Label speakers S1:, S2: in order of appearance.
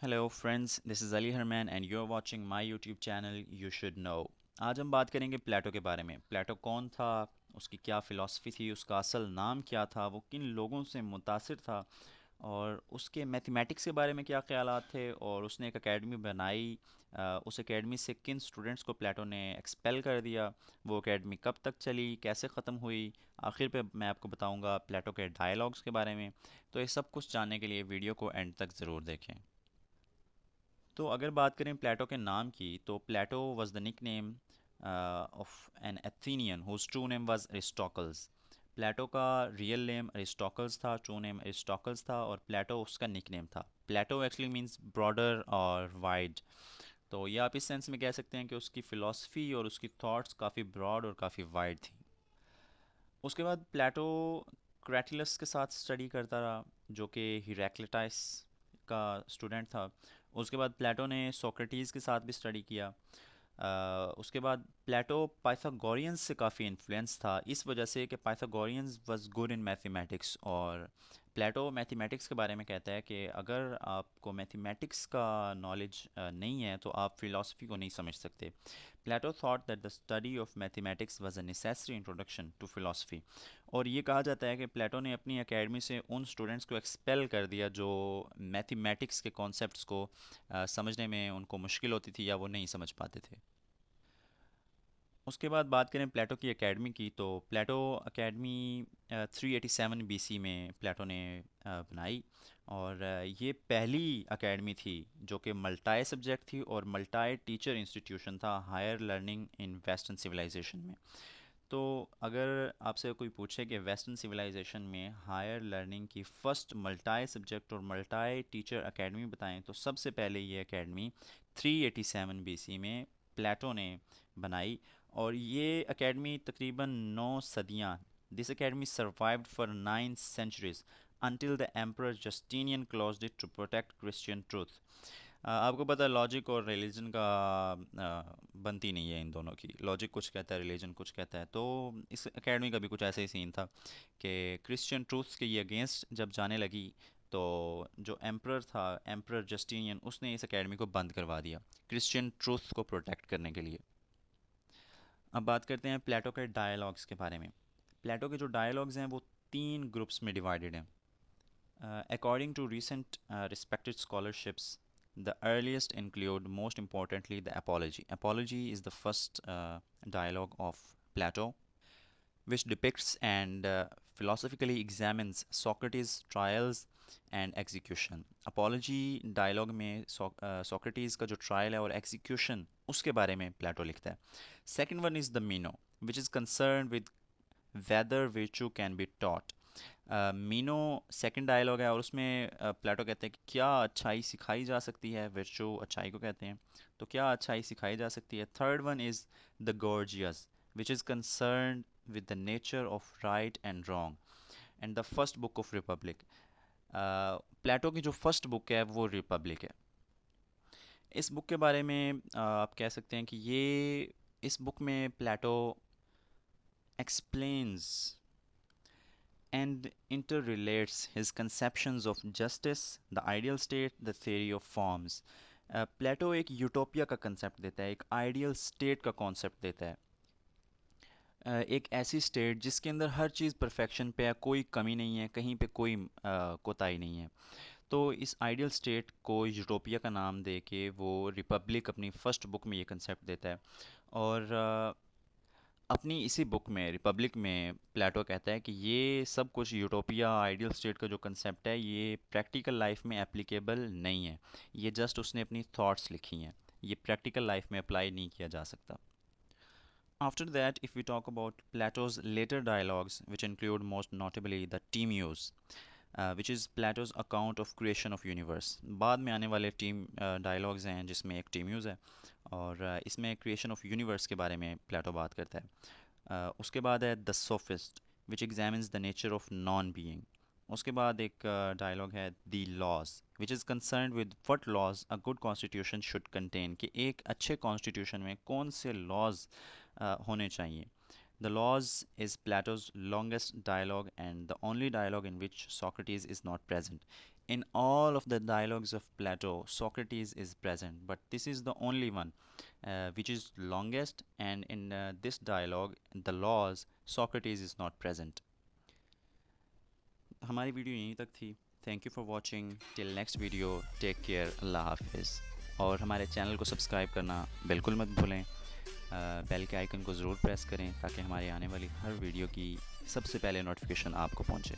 S1: Hello friends, this is Ali Harman and you are watching my YouTube channel you should know. आज हम बात करेंगे प्लेटो के बारे में। प्लेटो कौन था, उसकी क्या फ़िलॉसफ़ी थी, उसका असल नाम क्या था, वो किन लोगों से मुतासिर था और उसके मैथमेटिक्स के बारे में क्या ख़यालात थे और उसने एक एकेडमी बनाई। उस एकेडमी से किन स्टूडेंट्स को प्लेटो ने एक्सपेल कर दिया, वो एकेडमी कब तक चली, कैसे ख़त्म हुई। आखिर पे मैं आपको बताऊंगा प्लेटो के डायलॉग्स के बारे में। तो ये सब कुछ जानने के लिए वीडियो को एंड तक ज़रूर देखें। तो अगर बात करें प्लेटो के नाम की, तो Plato was the nickname of an Athenian whose true name was Aristotles. Plato का रियल नेम अरिस्टोटल्स था, ट्रू नेम अरिस्टोटल्स था और प्लेटो उसका निकनेम था। प्लेटो एक्चुअली मींस ब्रॉडर और वाइड। तो ये आप इस सेंस में कह सकते हैं कि उसकी फ़िलॉसफ़ी और उसकी थॉट्स काफ़ी ब्रॉड और काफ़ी वाइड थी। उसके बाद प्लेटो क्रैटिलस के साथ स्टडी करता रहा, जो कि हिराक्लिटाइस का स्टूडेंट था। उसके बाद प्लेटो ने सोक्रेटिस के साथ भी स्टडी किया। उसके बाद प्लेटो पाइथागोरियंस से काफ़ी इन्फ्लुएंस था, इस वजह से कि पाइथागोरियंस वाज गुड इन मैथमेटिक्स। और प्लेटो मैथमेटिक्स के बारे में कहता है कि अगर आपको मैथमेटिक्स का नॉलेज नहीं है तो आप फिलॉसफी को नहीं समझ सकते। Plato thought that the study of mathematics was a necessary introduction to philosophy. और ये कहा जाता है कि प्लेटो ने अपनी एकेडमी से उन स्टूडेंट्स को एक्सपेल कर दिया जो मैथमेटिक्स के कॉन्सेप्ट्स को समझने में उनको मुश्किल होती थी या वो नहीं समझ पाते थे। उसके बाद बात करें प्लेटो की एकेडमी की, तो प्लेटो एकेडमी 387 बीसी में प्लेटो ने बनाई। और ये पहली एकेडमी थी जो कि मल्टाई सब्जेक्ट थी और मल्टाई टीचर इंस्टीट्यूशन था higher learning in western civilization में। तो अगर आपसे कोई पूछे कि वेस्टर्न सिविलाइजेशन में हायर लर्निंग की फ़र्स्ट मल्टाई सब्जेक्ट और मल्टाई टीचर एकेडमी बताएं, तो सबसे पहले ये एकेडमी 387 बीसी में प्लेटो ने बनाई। और ये एकेडमी तकरीबन 9 सदियां, this academy survived for 9 centuries until the emperor Justinian closed it to protect Christian truth। आपको पता है लॉजिक और रिलीजन का बनती नहीं है इन दोनों की। लॉजिक कुछ कहता है, रिलीजन कुछ कहता है। तो इस एकेडमी का भी कुछ ऐसा ही सीन था कि क्रिश्चियन ट्रूथ्स के ये अगेंस्ट जब जाने लगी, तो जो एम्परर था, एम्परर जस्टिनियन, उसने इस एकेडमी को बंद करवा दिया क्रिश्चियन ट्रूथ को प्रोटेक्ट करने के लिए। अब बात करते हैं प्लेटो के डायलॉग्स के बारे में। प्लेटो के जो डायलॉग्स हैं वो 3 ग्रुप्स में डिवाइडेड हैं। According to recent respected scholarships, the earliest include, most importantly, the Apology. Apology is the first dialogue of Plato, which depicts and philosophically examines Socrates' trials and execution. Apology dialogue में Socrates का जो trial है और execution उसके बारे में प्लेटो लिखता है. Second one is the Meno, which is concerned with whether virtue can be taught. Meno second dialogue है और उसमें प्लेटो कहते हैं कि क्या अच्छाई सिखाई जा सकती है, विर्चु अच्छाई को कहते हैं, तो क्या अच्छाई सिखाई जा सकती है। Third one is the Gorgias, which is concern with the nature of right and wrong. And the first book of Republic, Plato की जो फर्स्ट बुक है वो रिपब्लिक है। इस बुक के बारे में आप कह सकते हैं कि ये इस बुक में प्लेटो explains and interrelates his conceptions of justice, the ideal state, the theory of forms। प्लेटो एक यूटोपिया का कंसेप्ट देता है, एक आइडियल स्टेट का कॉन्सेप्ट देता है। एक ऐसी स्टेट जिसके अंदर हर चीज़ परफेक्शन पे है, कोई कमी नहीं है, कहीं पे कोई कोताही नहीं है। तो इस आइडियल स्टेट को यूटोपिया का नाम दे के वो रिपब्लिक अपनी फर्स्ट बुक में ये कंसेप्ट देता है। और अपनी इसी बुक में रिपब्लिक में प्लेटो कहता है कि ये सब कुछ यूटोपिया आइडियल स्टेट का जो कंसेप्ट है ये प्रैक्टिकल लाइफ में एप्लीकेबल नहीं है। ये जस्ट उसने अपनी थॉट्स लिखी हैं, ये प्रैक्टिकल लाइफ में अप्लाई नहीं किया जा सकता। After that, if we talk about Plato's later dialogues, which include most notably the Timaeus, which is Plato's account of creation of universe। बाद में आने वाले टीम डायलॉग्स हैं जिसमें एक टीम्यूज़ है और इसमें क्रिएशन ऑफ यूनिवर्स के बारे में प्लेटो बात करता है। उसके बाद है the sophist, which examines the nature of non being. उसके बाद एक डायलॉग है the laws, which is concern with what laws a good constitution should contain, कि एक अच्छे कॉन्स्टिट्यूशन में कौन से लॉज होने चाहिए। The Laws is Plato's longest dialogue and the only dialogue in which Socrates is not present। In all of the dialogues of Plato, Socrates is present, but this is the only one which is longest, and in this dialogue, the laws, Socrates is not present. हमारी video यहीं तक थी. Thank you for watching. Till next video, take care. अल्लाह हाफिज़. और हमारे channel को subscribe करना बिल्कुल मत भूलें. बेल के आइकन को ज़रूर प्रेस करें ताकि हमारे आने वाली हर वीडियो की सबसे पहले नोटिफिकेशन आपको पहुंचे.